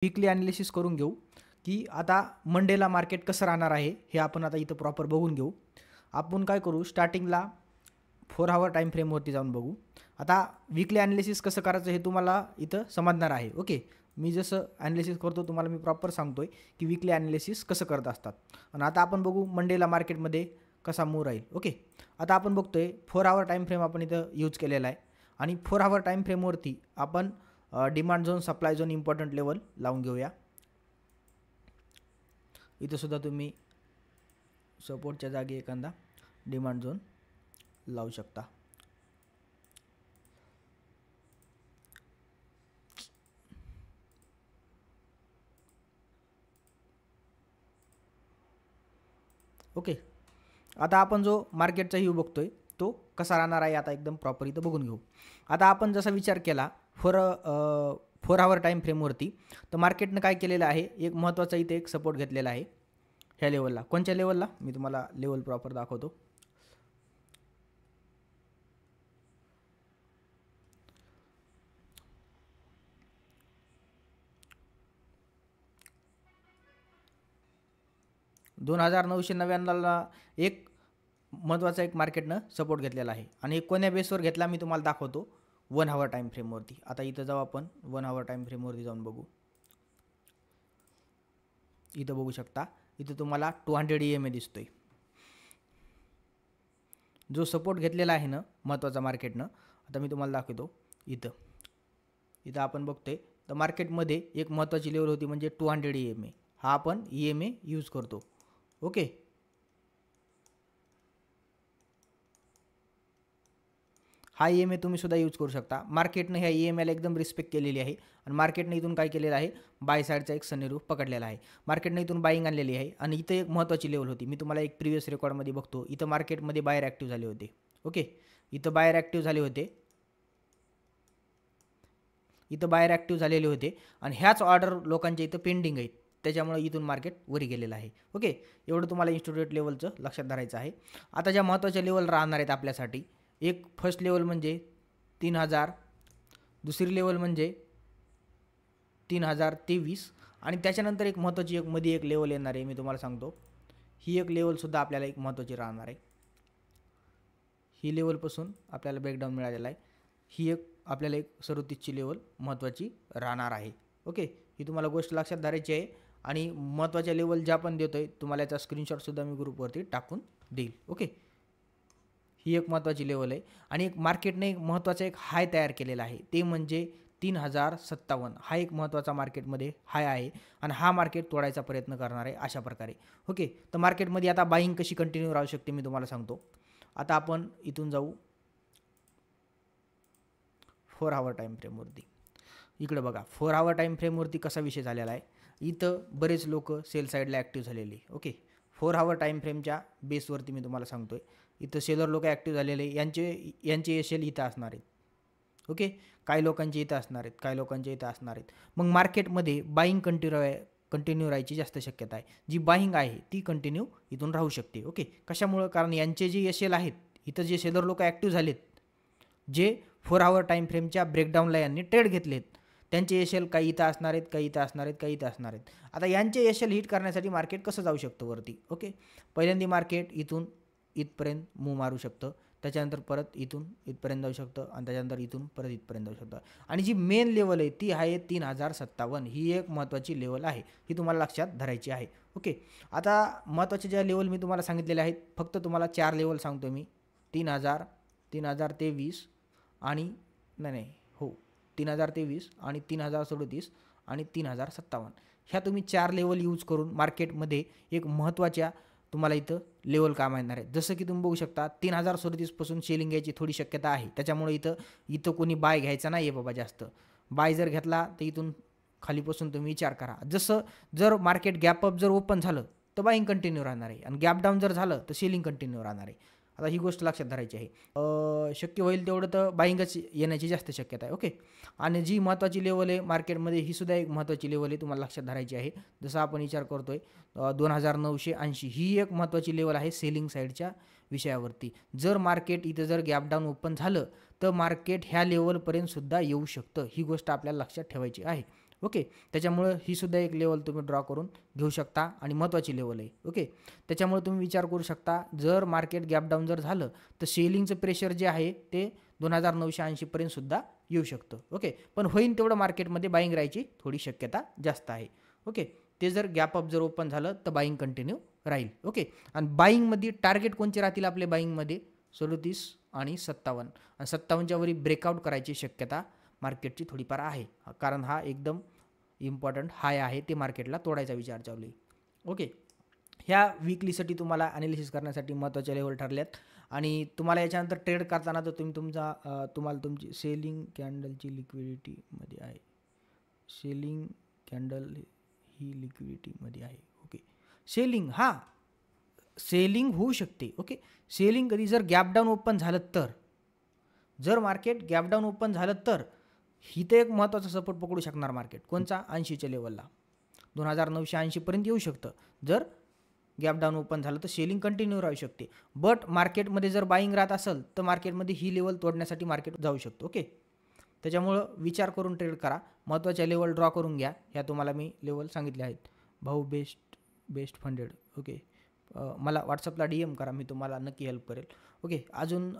Weekly analysis करून घेऊ की आता मंडेला मार्केट कसं राहणार आहे हे आपण आता इथं प्रॉपर बघून घेऊ. आपण काय करू, स्टार्टिंगला 4 आवर टाईम फ्रेमवरती जाऊन बघू. आता वीकली ॲनालिसिस कसं करायचं हे तुम्हाला इथं समजणार आहे. ओके, मी जसं ॲनालिसिस करतो तुम्हाला मी प्रॉपर सांगतोय की वीकली ॲनालिसिस कसं करत असतात. आणि आता आपण बघू मंडेला मार्केटमध्ये कसा मूव राहील. ओके, आता आपण बघतोय 4 आवर टाईम फ्रेम आपण इथं यूज केलेला आहे आणि 4 आवर टाईम फ्रेमवरती आपण demand zone, supply zone, important level लावून घेऊया. इथं सुद्धा तुम्ही सपोर्टच्या जागी एखादा डिमांड झोन लावू शकता. ओके, आता आपण जो मार्केटचा व्ह्यू बघतोय तो कसा राहणार आहे आता एकदम प्रॉपर इथं बघून घेऊ. आता आपण जसा विचार केला 4 आवर टाईम फ्रेमवरती, तर मार्केटनं काय केलेलं आहे, एक महत्त्वाचा इथे एक सपोर्ट घेतलेला आहे ह्या लेवलला. कोणत्या लेवलला, मी तुम्हाला लेवल प्रॉपर दाखवतो. $2,999ला एक महत्त्वाचा एक मार्केटनं सपोर्ट घेतलेला आहे आणि एक कोण्या बेसवर घेतला मी तुम्हाला दाखवतो 1 आवर टाईम फ्रेमवरती. आता इथं जाऊ आपण 1 आवर टाईम फ्रेमवरती जाऊन बघू. इथं बघू शकता, इथं तुम्हाला 200 EMA दिसतोय. जो सपोर्ट घेतलेला आहे ना महत्त्वाचा मार्केटनं, आता मी तुम्हाला दाखवतो. इथं आपण बघतोय तर मार्केटमध्ये एक महत्त्वाची लेवल होती म्हणजे 200 EMA. हा आपण EMA यूज करतो. ओके, हा EMA तुम्ही सुद्धा यूज करू शकता. मार्केटनं ह्या EMAला एकदम रिस्पेक्ट केलेली आहे आणि मार्केटनं इथून काय केलेलं आहे, बाय साईडचा एक सनीरूप पकडलेला आहे. मार्केटनं इथून बाईंग आणलेली आहे आणि इथं एक महत्त्वाची लेवल होती. मी तुम्हाला एक प्रिव्हियस रेकॉर्डमध्ये बघतो, इथं मार्केटमध्ये बायर ॲक्टिव्ह झाले होते. ओके, इथं बायर ॲक्टिव्ह झाले होते, इथं बायर ॲक्टिव्ह झालेले होते आणि ह्याच ऑर्डर लोकांच्या इथं पेंडिंग आहेत, त्याच्यामुळे इथून मार्केट वरी गेलेलं आहे. ओके, एवढं तुम्हाला इन्स्टिट्यूट लेवलचं लक्षात धरायचं आहे. आता ज्या महत्त्वाच्या लेवल राहणार आहेत आपल्यासाठी, एक फर्स्ट लेवल म्हणजे 3000, दुसरी लेवल म्हणजे 3023 आणि त्याच्यानंतर एक महत्त्वाची एक मध्ये एक लेवल येणार आहे, मी तुम्हाला सांगतो. ही एक लेवलसुद्धा आपल्याला एक महत्त्वाची राहणार आहे. ही लेवलपासून आपल्याला ब्रेकडाऊन मिळालेला आहे. ही एक आपल्याला एक 37ची लेवल महत्त्वाची राहणार आहे. ओके, ही तुम्हाला गोष्ट लक्षात धरायची आहे आणि महत्त्वाच्या लेवल ज्या पण देतोय तुम्हाला याचा स्क्रीनशॉटसुद्धा मी ग्रुपवरती टाकून देईल. ओके, ही एक महत्त्वाची लेवल आहे आणि एक मार्केटने एक महत्त्वाचा एक हाय तयार केलेला आहे, ते म्हणजे 3057. हा एक महत्त्वाचा मार्केटमध्ये हाय आहे आणि हा मार्केट तोडायचा प्रयत्न करणार आहे अशा प्रकारे. ओके, तर मार्केटमध्ये आता बाईंग कशी कंटिन्यू राहू शकते मी तुम्हाला सांगतो. आता आपण इथून जाऊ 4 आवर टाईम फ्रेमवरती. इकडे बघा 4 आवर टाईम फ्रेमवरती कसा विषय झालेला आहे. इथं बरेच लोक सेल साईडला ॲक्टिव्ह झालेले. ओके, 4 आवर टाईम फ्रेमच्या बेसवरती मी तुम्हाला सांगतोय, इथं सेलर लोक ॲक्टिव्ह झालेले, यांचे एशेल इथं असणार आहेत. ओके, काही लोकांचे इथं असणार आहेत, काही लोकांचे इथं असणार आहेत. मग मार्केटमध्ये बाईंग कंटिन्यू राहायची जास्त शक्यता आहे. जी बाईंग आहे ती कंटिन्यू इथून राहू शकते. ओके, कशामुळं, कारण यांचे जे एशेल आहेत, इथं जे सेलर लोक ॲक्टिव्ह झालेत, जे 4 आवर टाईम फ्रेमच्या ब्रेकडाऊनला यांनी ट्रेड घेतलेत, त्यांचे एशेल काही इथं असणार आहेत, काही इथं असणार आहेत, काही इथं असणार आहेत. आता यांचे एशेल हिट करण्यासाठी मार्केट कसं जाऊ शकतं वरती. ओके, पहिल्यांदा मार्केट इथून इथपर्यंत मूव मारू शकतं, त्याच्यानंतर परत इथून इथपर्यंत जाऊ शकतं आणि त्याच्यानंतर इथून परत इथपर्यंत जाऊ शकतं. आणि जी मेन लेवल आहे ती आहे 3057. ही एक महत्त्वाची लेवल आहे, ही तुम्हाला लक्षात धरायची आहे. ओके, आता महत्त्वाचे ज्या लेवल मी तुम्हाला सांगितलेले आहेत, फक्त तुम्हाला 4 लेवल सांगतो मी. 3000, 3023 आणि नाही 3023 आणि 3037 आणि 3057. ह्या तुम्ही 4 लेवल यूज करून मार्केटमध्ये एक महत्त्वाच्या तुम्हाला इथं लेवल काम येणार आहे. जसं की तुम्ही बघू शकता 3037 पासून सेलिंग यायची थोडी शक्यता आहे, त्याच्यामुळे इथं कोणी बाय घ्यायचा नाही आहे बाबा जास्त. बाय जर घेतला तर इथून खालीपासून तुम्ही विचार करा. जसं जर मार्केट गॅपअप जर ओपन झालं तर बाईंग कंटिन्यू राहणार आहे आणि गॅप डाऊन जर झालं तर सेलिंग कंटिन्यू राहणार आहे. आता ही गोष्ट लक्षात धरायची आहे. शक्य होईल तेवढं तर बाईंगच येण्याची जास्त शक्यता आहे. ओके, आणि जी महत्त्वाची लेवल आहे मार्केटमध्ये ही सुद्धा एक महत्त्वाची लेवल आहे, तुम्हाला लक्षात धरायची आहे. जसं आपण विचार करतोय 2980 ही एक महत्त्वाची लेवल आहे सेलिंग साईडच्या विषयावरती. जर मार्केट इथं जर गॅप डाऊन ओपन झालं तर मार्केट ह्या लेवलपर्यंत सुद्धा येऊ शकतं, ही गोष्ट आपल्याला लक्षात ठेवायची आहे. ओके. त्याच्यामुळं ही सुद्धा एक लेवल तुम्ही ड्रॉ करून घेऊ शकता आणि महत्त्वाची लेवल आहे. ओके. त्याच्यामुळे तुम्ही विचार करू शकता, जर मार्केट गॅप डाऊन जर झालं तर सेलिंगचं प्रेशर जे आहे ते 2980 पर्यंत सुद्धा येऊ शकतं. ओके. पण होईन तेवढं मार्केटमध्ये बाईंग राहायची थोडी शक्यता जास्त आहे. ओके. ते जर गॅप अप जर ओपन झालं तर बाईंग कंटिन्यू राहील. ओके. आणि बाईंगमध्ये टार्गेट कोणते राहतील आपले बाईंगमध्ये 37 आणि 57 आणि 57च्या वरी ब्रेकआउट करायची शक्यता मार्केटची थोडीफार आहे, कारण हा एकदम इम्पॉर्टंट हाय आहे, ते मार्केटला तोडायचा विचार चालू आहे. ओके. ह्या वीकलीसाठी तुम्हाला ॲनालिसिस करण्यासाठी महत्त्वाच्या लेवल ठरल्यात आणि तुम्हाला याच्यानंतर ट्रेड करताना तर तुम्हाला तुमची सेलिंग कॅन्डलची लिक्विडिटीमध्ये आहे. सेलिंग कॅन्डल ही लिक्विडिटीमध्ये आहे. ओके. सेलिंग होऊ शकते. ओके. सेलिंग कधी जर गॅप डाऊन ओपन झालं तर, जर मार्केट गॅप डाऊन ओपन झालं तर इथे एक महत्त्वाचा सपोर्ट पकडू शकणार मार्केट कोणचा 80च्या लेवलला 2980 पर्यंत येऊ शकतं. जर गॅप डाऊन ओपन झालं तर सेलिंग कंटिन्यू राहू शकते. बट मार्केटमध्ये जर बाईंग राहत असेल तर मार्केटमध्ये ही लेवल तोडण्यासाठी मार्केट जाऊ शकतो. ओके. त्याच्यामुळं विचार करून ट्रेड करा. महत्त्वाच्या लेवल ड्रॉ करून घ्या. ह्या तुम्हाला मी लेवल सांगितले आहेत. भाऊ बेस्ट फंडेड. ओके. मला व्हॉट्सअपला DM करा, मी तुम्हाला नक्की हेल्प करेल. ओके. अजून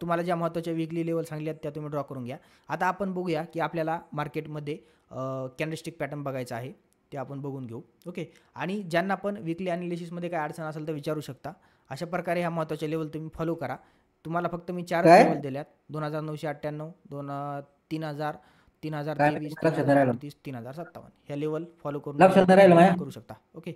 तुम्हाला ज्या महत्त्वाच्या वीकली लेवल सांगल्या त्या तुम्ही ड्रॉ करून घ्या. आता आपण बघूया की आपल्याला मार्केटमध्ये कॅन्डलस्टिक पॅटर्न बघायचा आहे, ते आपण बघून घेऊ. ओके. आणि ज्यांना पण वीकली ॲनालिसिसमध्ये काय अडचण असेल तर विचारू शकता. अशा प्रकारे ह्या महत्त्वाच्या लेवल तुम्ही फॉलो करा. तुम्हाला फक्त मी 4 लेवल दिल्यात, 2998, 3000, 3023, 3038, 3057 ह्या लेवल फॉलो करून करू शकता. ओके.